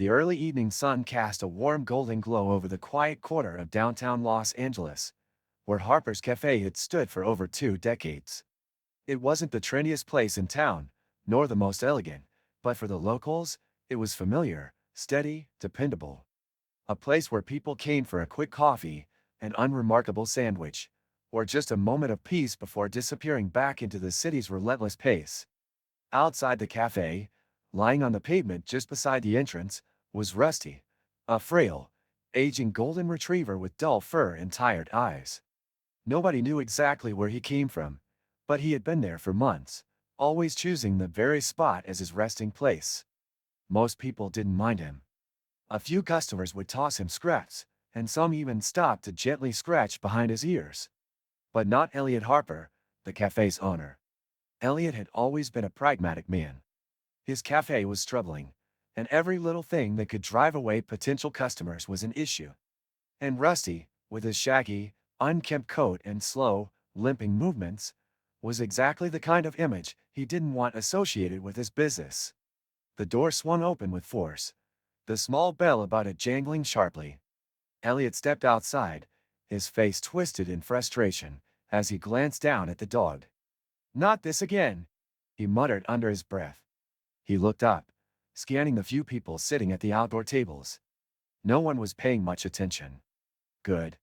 The early evening sun cast a warm golden glow over the quiet quarter of downtown Los Angeles, where Harper's Cafe had stood for over 2 decades. It wasn't the trendiest place in town, nor the most elegant, but for the locals, it was familiar, steady, dependable. A place where people came for a quick coffee, an unremarkable sandwich, or just a moment of peace before disappearing back into the city's relentless pace. Outside the cafe, lying on the pavement just beside the entrance, was Rusty, a frail, aging golden retriever with dull fur and tired eyes. Nobody knew exactly where he came from, but he had been there for months, always choosing the very spot as his resting place. Most people didn't mind him. A few customers would toss him scraps, and some even stopped to gently scratch behind his ears. But not Elliot Harper, the cafe's owner. Elliot had always been a pragmatic man. His cafe was struggling, and every little thing that could drive away potential customers was an issue. And Rusty, with his shaggy, unkempt coat and slow, limping movements, was exactly the kind of image he didn't want associated with his business. The door swung open with force, the small bell about it jangling sharply. Elliot stepped outside, his face twisted in frustration, as he glanced down at the dog. "Not this again," he muttered under his breath. He looked up, scanning the few people sitting at the outdoor tables. No one was paying much attention. Good.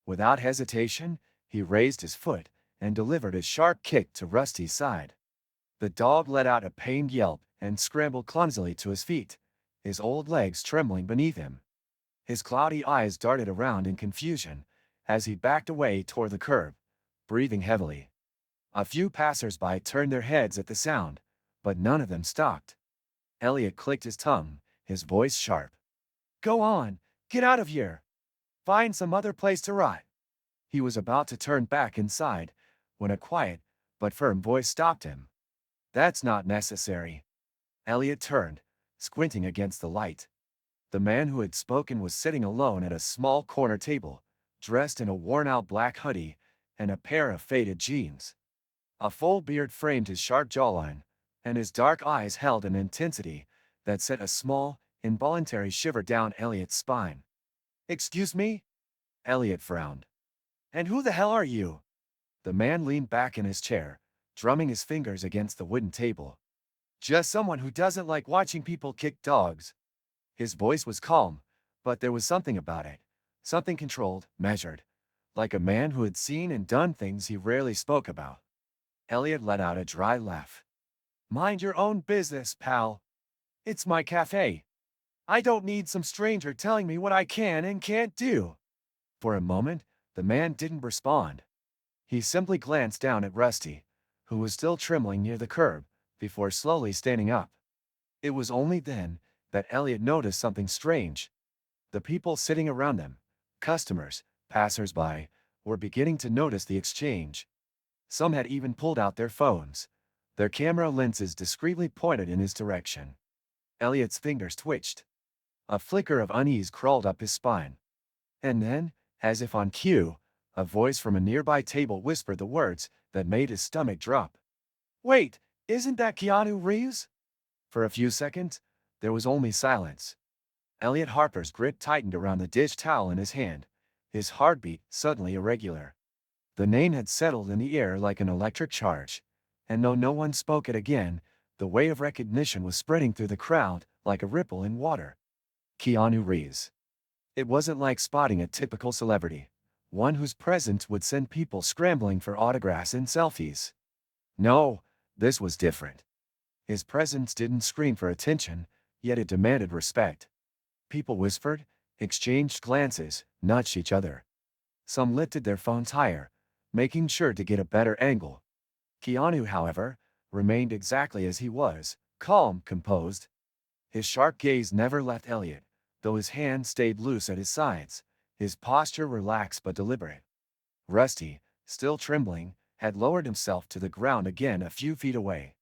Without hesitation, he raised his foot and delivered a sharp kick to Rusty's side. The dog let out a pained yelp and scrambled clumsily to his feet, his old legs trembling beneath him. His cloudy eyes darted around in confusion as he backed away toward the curb, breathing heavily. A few passers-by turned their heads at the sound, but none of them stopped. Elliot clicked his tongue, his voice sharp. "Go on, get out of here. Find some other place to rot." He was about to turn back inside when a quiet but firm voice stopped him. "That's not necessary." Elliot turned, squinting against the light. The man who had spoken was sitting alone at a small corner table, dressed in a worn-out black hoodie and a pair of faded jeans. A full beard framed his sharp jawline, and his dark eyes held an intensity that sent a small, involuntary shiver down Elliot's spine. "Excuse me?" Elliot frowned. "And who the hell are you?" The man leaned back in his chair, drumming his fingers against the wooden table. "Just someone who doesn't like watching people kick dogs." His voice was calm, but there was something about it, something controlled, measured, like a man who had seen and done things he rarely spoke about. Elliot let out a dry laugh. "Mind your own business, pal. It's my cafe. I don't need some stranger telling me what I can and can't do." For a moment, the man didn't respond. He simply glanced down at Rusty, who was still trembling near the curb, before slowly standing up. It was only then that Elliot noticed something strange. The people sitting around them, customers, passers-by, were beginning to notice the exchange. Some had even pulled out their phones, their camera lenses discreetly pointed in his direction. Elliot's fingers twitched. A flicker of unease crawled up his spine. And then, as if on cue, a voice from a nearby table whispered the words that made his stomach drop. "Wait, isn't that Keanu Reeves?" For a few seconds, there was only silence. Elliot Harper's grip tightened around the dish towel in his hand, his heartbeat suddenly irregular. The name had settled in the air like an electric charge, and though no one spoke it again, the wave of recognition was spreading through the crowd like a ripple in water. Keanu Reeves. It wasn't like spotting a typical celebrity, one whose presence would send people scrambling for autographs and selfies. No, this was different. His presence didn't scream for attention, yet it demanded respect. People whispered, exchanged glances, nudged each other. Some lifted their phones higher, making sure to get a better angle. Keanu, however, remained exactly as he was, calm, composed. His sharp gaze never left Elliot, though his hands stayed loose at his sides, his posture relaxed but deliberate. Rusty, still trembling, had lowered himself to the ground again a few feet away.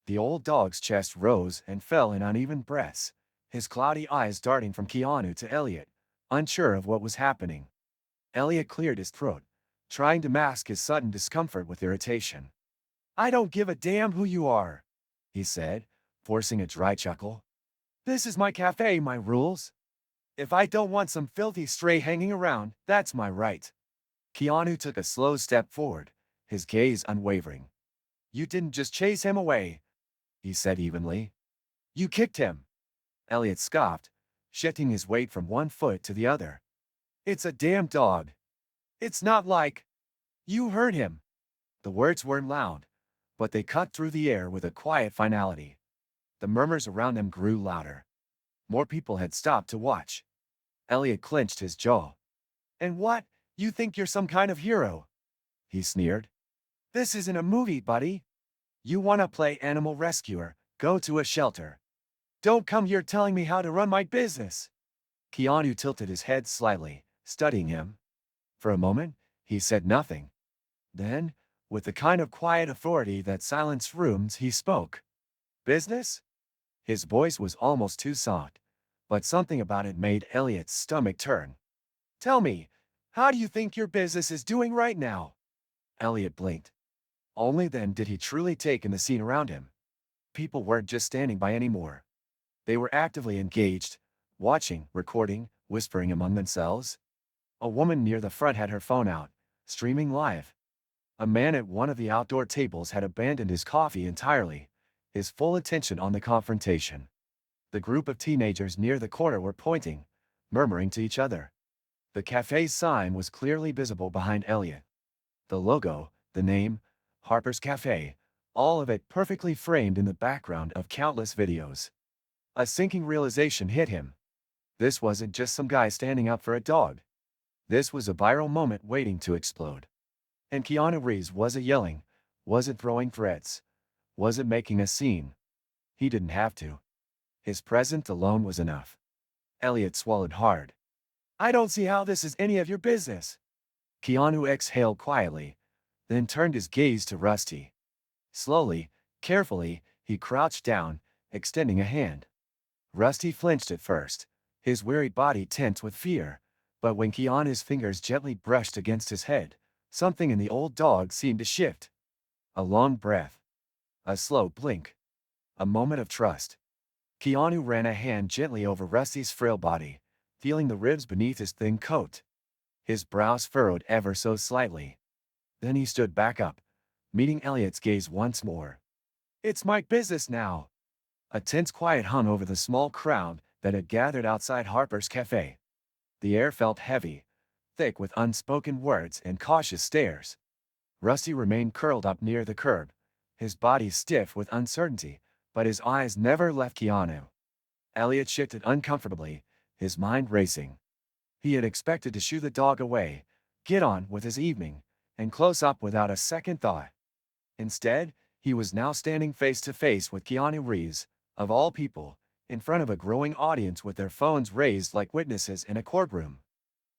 The old dog's chest rose and fell in uneven breaths, his cloudy eyes darting from Keanu to Elliot, unsure of what was happening. Elliot cleared his throat, trying to mask his sudden discomfort with irritation. "I don't give a damn who you are," he said, forcing a dry chuckle. This is my cafe, my rules. If I don't want some filthy stray hanging around, that's my right. Keanu took a slow step forward, his gaze unwavering. You didn't just chase him away, he said evenly. You kicked him. Elliot scoffed, shifting his weight from one foot to the other. It's a damn dog. It's not like. You heard him. The words weren't loud, but they cut through the air with a quiet finality. The murmurs around them grew louder. More people had stopped to watch. Elliot clenched his jaw. And what? You think you're some kind of hero? He sneered. This isn't a movie, buddy. You want to play animal rescuer, go to a shelter. Don't come here telling me how to run my business. Keanu tilted his head slightly, studying him. For a moment, he said nothing. Then, with the kind of quiet authority that silenced rooms, he spoke. Business? His voice was almost too soft, but something about it made Elliot's stomach turn. Tell me, how do you think your business is doing right now? Elliot blinked. Only then did he truly take in the scene around him. People weren't just standing by anymore. They were actively engaged, watching, recording, whispering among themselves. A woman near the front had her phone out, streaming live. A man at one of the outdoor tables had abandoned his coffee entirely, his full attention on the confrontation. The group of teenagers near the corner were pointing, murmuring to each other. The cafe's sign was clearly visible behind Elliot. The logo, the name, Harper's Cafe, all of it perfectly framed in the background of countless videos. A sinking realization hit him. This wasn't just some guy standing up for a dog. This was a viral moment waiting to explode. And Keanu Reeves wasn't yelling, wasn't throwing threats, wasn't making a scene. He didn't have to. His presence alone was enough. Elliot swallowed hard. I don't see how this is any of your business. Keanu exhaled quietly, then turned his gaze to Rusty. Slowly, carefully, he crouched down, extending a hand. Rusty flinched at first, his weary body tense with fear, but when Keanu's fingers gently brushed against his head, something in the old dog seemed to shift. A long breath. A slow blink. A moment of trust. Keanu ran a hand gently over Rusty's frail body, feeling the ribs beneath his thin coat. His brows furrowed ever so slightly. Then he stood back up, meeting Elliot's gaze once more. It's my business now. A tense quiet hung over the small crowd that had gathered outside Harper's Cafe. The air felt heavy, thick with unspoken words and cautious stares. Rusty remained curled up near the curb, his body stiff with uncertainty, but his eyes never left Keanu. Elliot shifted uncomfortably, his mind racing. He had expected to shoo the dog away, get on with his evening, and close up without a second thought. Instead, he was now standing face to face with Keanu Reeves, of all people, in front of a growing audience with their phones raised like witnesses in a courtroom.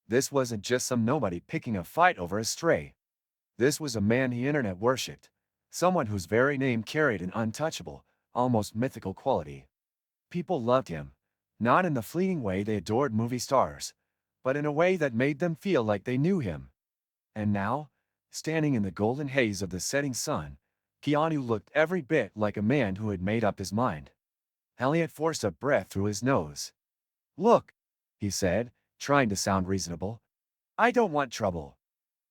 This wasn't just some nobody picking a fight over a stray. This was a man the internet worshipped, someone whose very name carried an untouchable, almost mythical quality. People loved him, not in the fleeting way they adored movie stars, but in a way that made them feel like they knew him. And now, standing in the golden haze of the setting sun, Keanu looked every bit like a man who had made up his mind. Elliot forced a breath through his nose. Look, he said, trying to sound reasonable. I don't want trouble.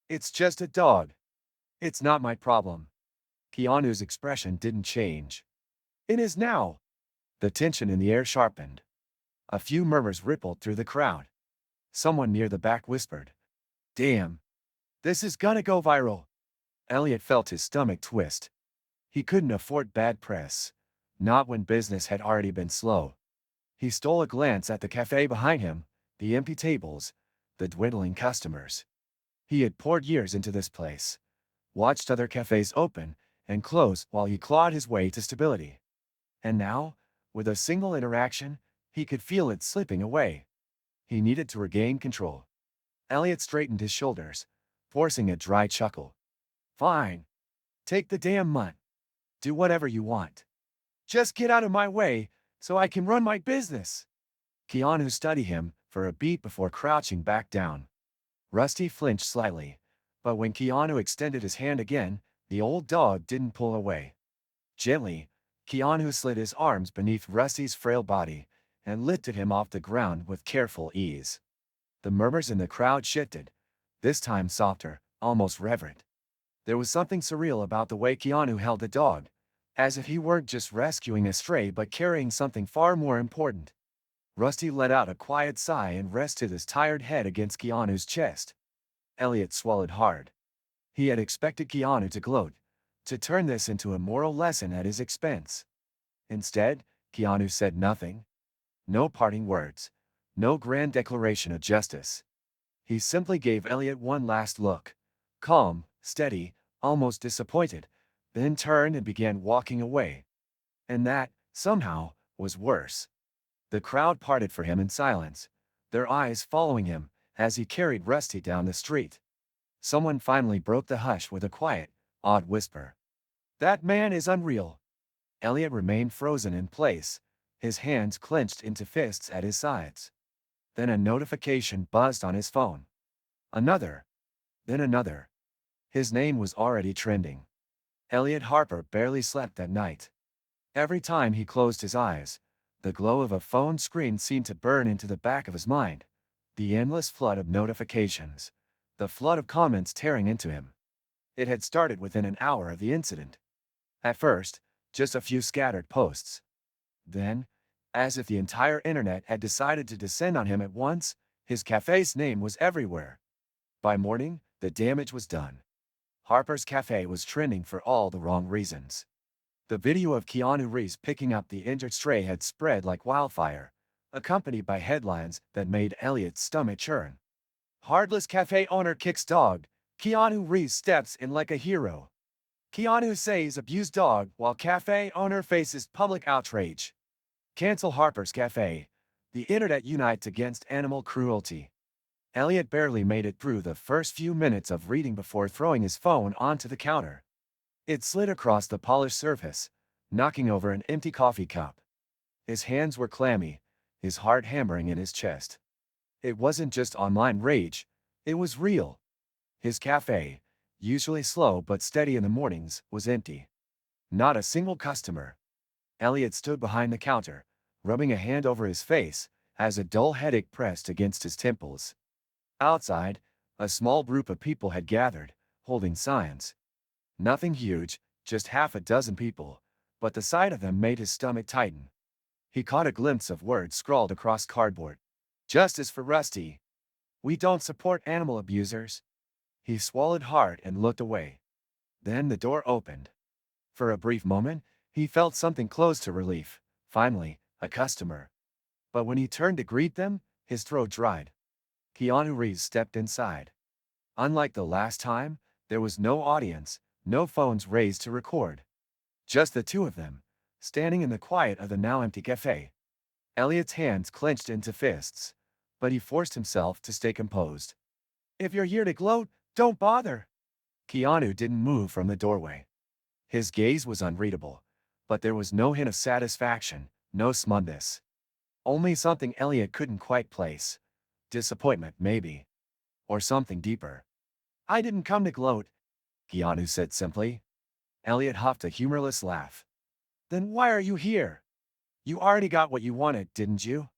It's just a dog. It's not my problem. Keanu's expression didn't change. It is now. The tension in the air sharpened. A few murmurs rippled through the crowd. Someone near the back whispered, Damn. This is gonna go viral. Elliot felt his stomach twist. He couldn't afford bad press. Not when business had already been slow. He stole a glance at the cafe behind him, the empty tables, the dwindling customers. He had poured years into this place, watched other cafes open and close while he clawed his way to stability. And now, with a single interaction, he could feel it slipping away. He needed to regain control. Elliot straightened his shoulders, forcing a dry chuckle. Fine. Take the damn mutt. Do whatever you want. Just get out of my way, so I can run my business. Keanu studied him for a beat before crouching back down. Rusty flinched slightly, but when Keanu extended his hand again, the old dog didn't pull away. Gently, Keanu slid his arms beneath Rusty's frail body, and lifted him off the ground with careful ease. The murmurs in the crowd shifted, this time softer, almost reverent. There was something surreal about the way Keanu held the dog, as if he weren't just rescuing a stray but carrying something far more important. Rusty let out a quiet sigh and rested his tired head against Keanu's chest. Elliot swallowed hard. He had expected Keanu to gloat, to turn this into a moral lesson at his expense. Instead, Keanu said nothing. No parting words. No grand declaration of justice. He simply gave Elliot one last look. Calm, steady, almost disappointed, then turned and began walking away. And that, somehow, was worse. The crowd parted for him in silence, their eyes following him as he carried Rusty down the street. Someone finally broke the hush with a quiet, odd whisper. "That man is unreal." Elliot remained frozen in place, his hands clenched into fists at his sides. Then a notification buzzed on his phone. Another. Then another. His name was already trending. Elliot Harper barely slept that night. Every time he closed his eyes, the glow of a phone screen seemed to burn into the back of his mind. The endless flood of notifications. The flood of comments tearing into him. It had started within an hour of the incident. At first, just a few scattered posts. Then, as if the entire internet had decided to descend on him at once, his cafe's name was everywhere. By morning, the damage was done. Harper's Cafe was trending for all the wrong reasons. The video of Keanu Reeves picking up the injured stray had spread like wildfire, accompanied by headlines that made Elliot's stomach churn. Heartless cafe owner kicks dog, Keanu Reeves steps in like a hero. Keanu says abused dog while cafe owner faces public outrage. Cancel Harper's Cafe. The internet unites against animal cruelty. Elliot barely made it through the first few minutes of reading before throwing his phone onto the counter. It slid across the polished surface, knocking over an empty coffee cup. His hands were clammy, his heart hammering in his chest. It wasn't just online rage, it was real. His cafe, usually slow but steady in the mornings, was empty. Not a single customer. Elliot stood behind the counter, rubbing a hand over his face, as a dull headache pressed against his temples. Outside, a small group of people had gathered, holding signs. Nothing huge, just half a dozen people, but the sight of them made his stomach tighten. He caught a glimpse of words scrawled across cardboard. "Justice for Rusty. We don't support animal abusers." He swallowed hard and looked away. Then the door opened. For a brief moment, he felt something close to relief. Finally, a customer. But when he turned to greet them, his throat dried. Keanu Reeves stepped inside. Unlike the last time, there was no audience, no phones raised to record. Just the two of them, standing in the quiet of the now empty cafe. Elliot's hands clenched into fists, but he forced himself to stay composed. "If you're here to gloat, don't bother." Keanu didn't move from the doorway. His gaze was unreadable, but there was no hint of satisfaction, no smugness. Only something Elliot couldn't quite place. Disappointment, maybe. Or something deeper. "I didn't come to gloat," Keanu said simply. Elliot huffed a humorless laugh. "Then why are you here? You already got what you wanted, didn't you?"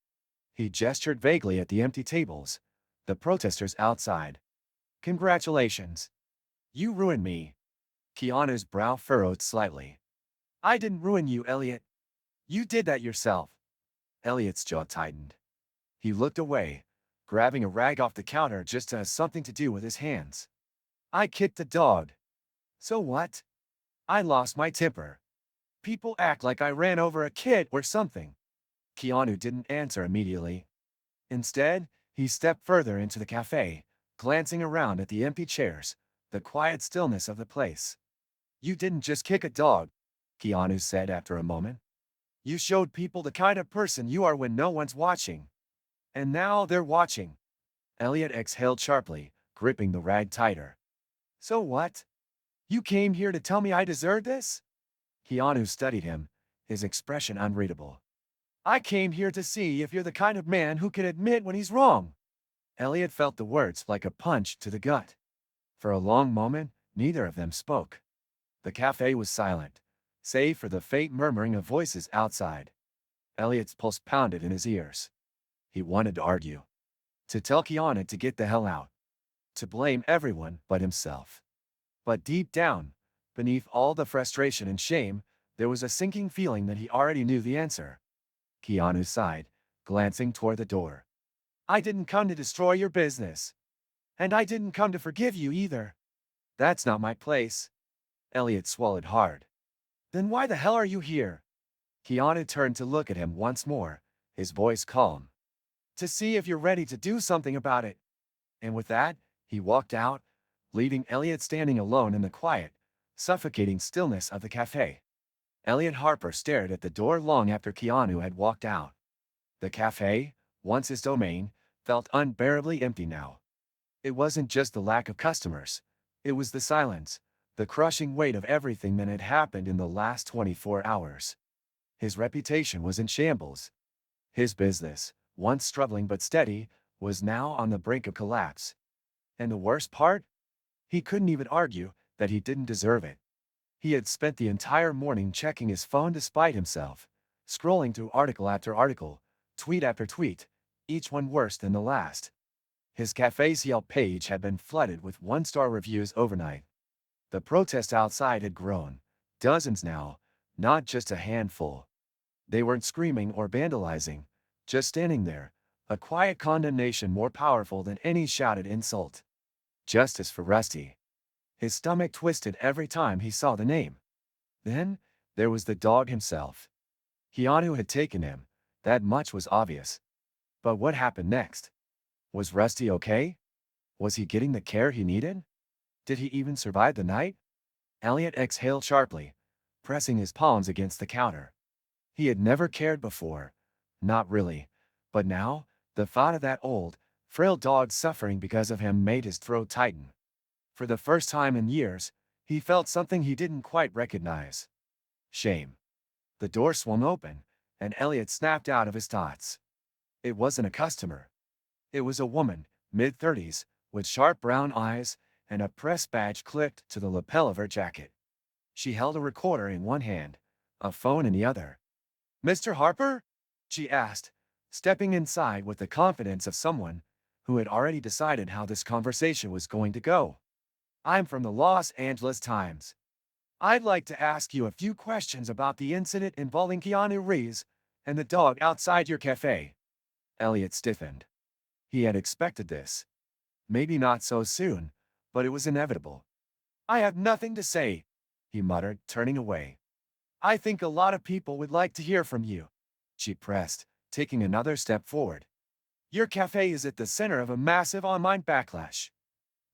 He gestured vaguely at the empty tables, the protesters outside. "Congratulations. You ruined me." Keanu's brow furrowed slightly. "I didn't ruin you, Elliot. You did that yourself." Elliot's jaw tightened. He looked away, grabbing a rag off the counter just to have something to do with his hands. "I kicked the dog. So what? I lost my temper. People act like I ran over a kid or something." Keanu didn't answer immediately. Instead, he stepped further into the cafe, glancing around at the empty chairs, the quiet stillness of the place. "You didn't just kick a dog," Keanu said after a moment. "You showed people the kind of person you are when no one's watching. And now they're watching." Elliot exhaled sharply, gripping the rag tighter. "So what? You came here to tell me I deserve this?" Keanu studied him, his expression unreadable. "I came here to see if you're the kind of man who can admit when he's wrong." Elliot felt the words like a punch to the gut. For a long moment, neither of them spoke. The cafe was silent, save for the faint murmuring of voices outside. Elliot's pulse pounded in his ears. He wanted to argue, to tell Keanu to get the hell out, to blame everyone but himself. But deep down, beneath all the frustration and shame, there was a sinking feeling that he already knew the answer. Keanu sighed, glancing toward the door. I didn't come to destroy your business. And I didn't come to forgive you either. That's not my place. Elliot swallowed hard. Then why the hell are you here? Keanu turned to look at him once more, his voice calm. To see if you're ready to do something about it. And with that, he walked out, leaving Elliot standing alone in the quiet, suffocating stillness of the cafe. Elliot Harper stared at the door long after Keanu had walked out. The cafe, once his domain, felt unbearably empty now. It wasn't just the lack of customers. It was the silence, the crushing weight of everything that had happened in the last 24 hours. His reputation was in shambles. His business, once struggling but steady, was now on the brink of collapse. And the worst part? He couldn't even argue that he didn't deserve it. He had spent the entire morning checking his phone despite himself, scrolling through article after article, tweet after tweet, each one worse than the last. His cafe's Yelp page had been flooded with one-star reviews overnight. The protest outside had grown, dozens now, not just a handful. They weren't screaming or vandalizing, just standing there, a quiet condemnation more powerful than any shouted insult. Justice for Rusty. His stomach twisted every time he saw the name. Then, there was the dog himself. Keanu had taken him, that much was obvious. But what happened next? Was Rusty okay? Was he getting the care he needed? Did he even survive the night? Elliot exhaled sharply, pressing his palms against the counter. He had never cared before. Not really. But now, the thought of that old, frail dog suffering because of him made his throat tighten. For the first time in years, he felt something he didn't quite recognize. Shame. The door swung open, and Elliot snapped out of his thoughts. It wasn't a customer. It was a woman, mid-30s, with sharp brown eyes and a press badge clipped to the lapel of her jacket. She held a recorder in one hand, a phone in the other. Mr. Harper? She asked, stepping inside with the confidence of someone who had already decided how this conversation was going to go. I'm from the Los Angeles Times. I'd like to ask you a few questions about the incident involving Keanu Reeves and the dog outside your cafe. Elliot stiffened. He had expected this. Maybe not so soon, but it was inevitable. I have nothing to say, he muttered, turning away. I think a lot of people would like to hear from you, she pressed, taking another step forward. Your cafe is at the center of a massive online backlash.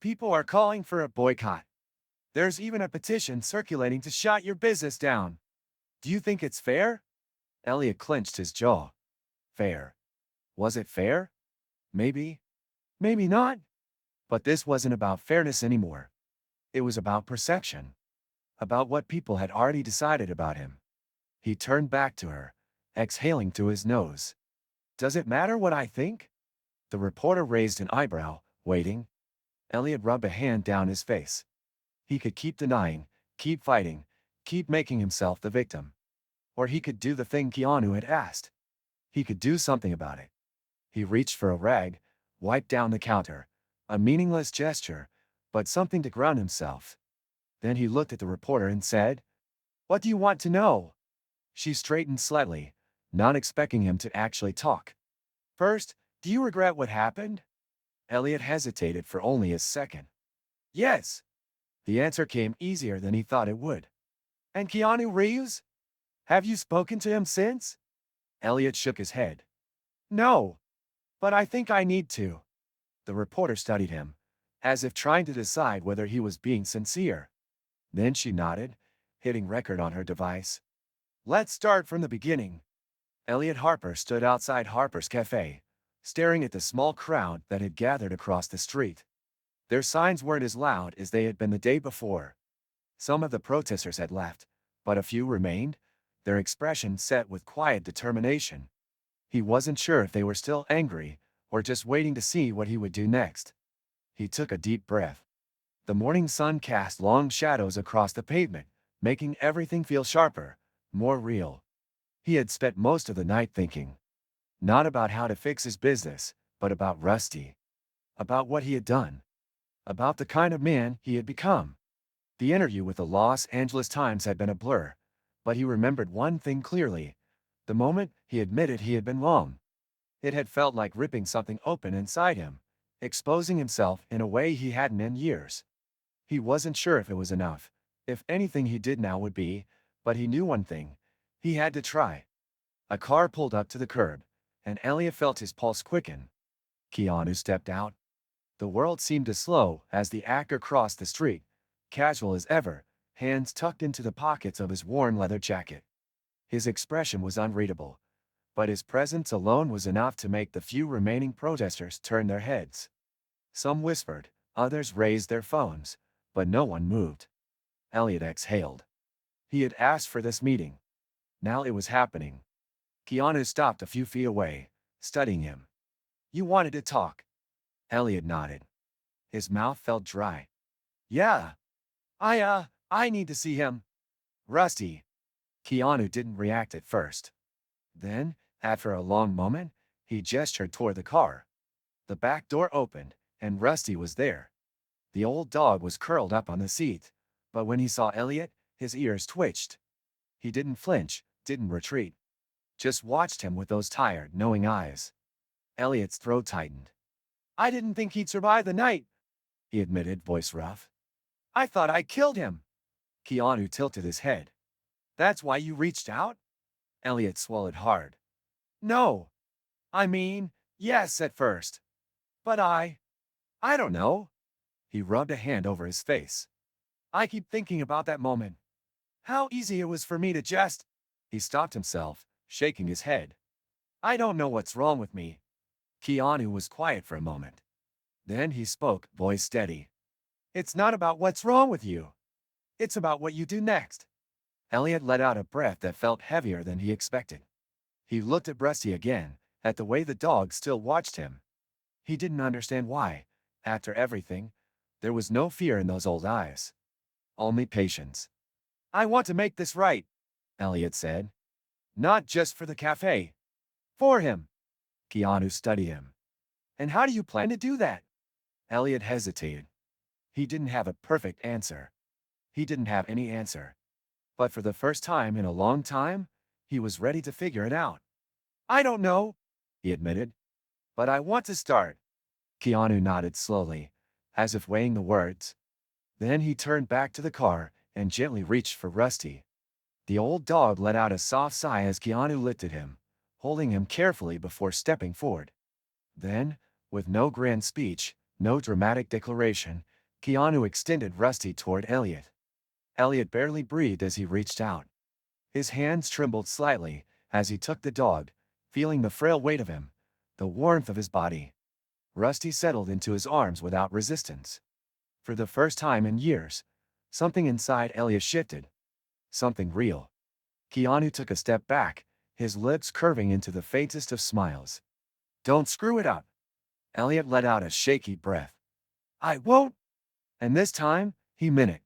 People are calling for a boycott. There's even a petition circulating to shut your business down. Do you think it's fair? Elliot clenched his jaw. Fair. Was it fair? Maybe. Maybe not. But this wasn't about fairness anymore. It was about perception. About what people had already decided about him. He turned back to her, exhaling through his nose. Does it matter what I think? The reporter raised an eyebrow, waiting. Elliot rubbed a hand down his face. He could keep denying, keep fighting, keep making himself the victim. Or he could do the thing Keanu had asked. He could do something about it. He reached for a rag, wiped down the counter, a meaningless gesture, but something to ground himself. Then he looked at the reporter and said, What do you want to know? She straightened slightly, not expecting him to actually talk. First, do you regret what happened? Elliot hesitated for only a second. Yes. The answer came easier than he thought it would. And Keanu Reeves? Have you spoken to him since? Elliot shook his head. No. But I think I need to. The reporter studied him, as if trying to decide whether he was being sincere. Then she nodded, hitting record on her device. Let's start from the beginning. Elliot Harper stood outside Harper's Cafe, staring at the small crowd that had gathered across the street. Their signs weren't as loud as they had been the day before. Some of the protesters had left, but a few remained, their expression set with quiet determination. He wasn't sure if they were still angry or just waiting to see what he would do next. He took a deep breath. The morning sun cast long shadows across the pavement, making everything feel sharper, more real. He had spent most of the night thinking, not about how to fix his business, but about Rusty, about what he had done, about the kind of man he had become. The interview with the Los Angeles Times had been a blur, but he remembered one thing clearly: the moment he admitted he had been wrong. It had felt like ripping something open inside him, exposing himself in a way he hadn't in years. He wasn't sure if it was enough, if anything he did now would be, but he knew one thing: he had to try. A car pulled up to the curb, and Elliot felt his pulse quicken. Keanu stepped out. The world seemed to slow as the actor crossed the street, casual as ever, hands tucked into the pockets of his worn leather jacket. His expression was unreadable, but his presence alone was enough to make the few remaining protesters turn their heads. Some whispered, others raised their phones, but no one moved. Elliot exhaled. He had asked for this meeting. Now it was happening. Keanu stopped a few feet away, studying him. "You wanted to talk?" Elliot nodded. His mouth felt dry. "Yeah. I need to see him." "Rusty." Keanu didn't react at first. Then, after a long moment, he gestured toward the car. The back door opened, and Rusty was there. The old dog was curled up on the seat, but when he saw Elliot, his ears twitched. He didn't flinch, didn't retreat. Just watched him with those tired, knowing eyes. Elliot's throat tightened. "I didn't think he'd survive the night," he admitted, voice rough. "I thought I killed him." Keanu tilted his head. "That's why you reached out?" Elliot swallowed hard. "No. I mean, yes at first. But I don't know." He rubbed a hand over his face. "I keep thinking about that moment. How easy it was for me to just—" He stopped himself, shaking his head. "I don't know what's wrong with me." Keanu was quiet for a moment. Then he spoke, voice steady. "It's not about what's wrong with you. It's about what you do next." Elliot let out a breath that felt heavier than he expected. He looked at Rusty again, at the way the dog still watched him. He didn't understand why. After everything, there was no fear in those old eyes. Only patience. "I want to make this right," Elliot said. "Not just for the cafe. For him." Keanu studied him. "And how do you plan to do that?" Elliot hesitated. He didn't have a perfect answer. He didn't have any answer. But for the first time in a long time, he was ready to figure it out. "I don't know," he admitted. "But I want to start." Keanu nodded slowly, as if weighing the words. Then he turned back to the car and gently reached for Rusty. The old dog let out a soft sigh as Keanu lifted him, holding him carefully before stepping forward. Then, with no grand speech, no dramatic declaration, Keanu extended Rusty toward Elliot. Elliot barely breathed as he reached out. His hands trembled slightly as he took the dog, feeling the frail weight of him, the warmth of his body. Rusty settled into his arms without resistance. For the first time in years, something inside Elliot shifted. Something real. Keanu took a step back, his lips curving into the faintest of smiles. "Don't screw it up." Elliot let out a shaky breath. "I won't." And this time, he meant it.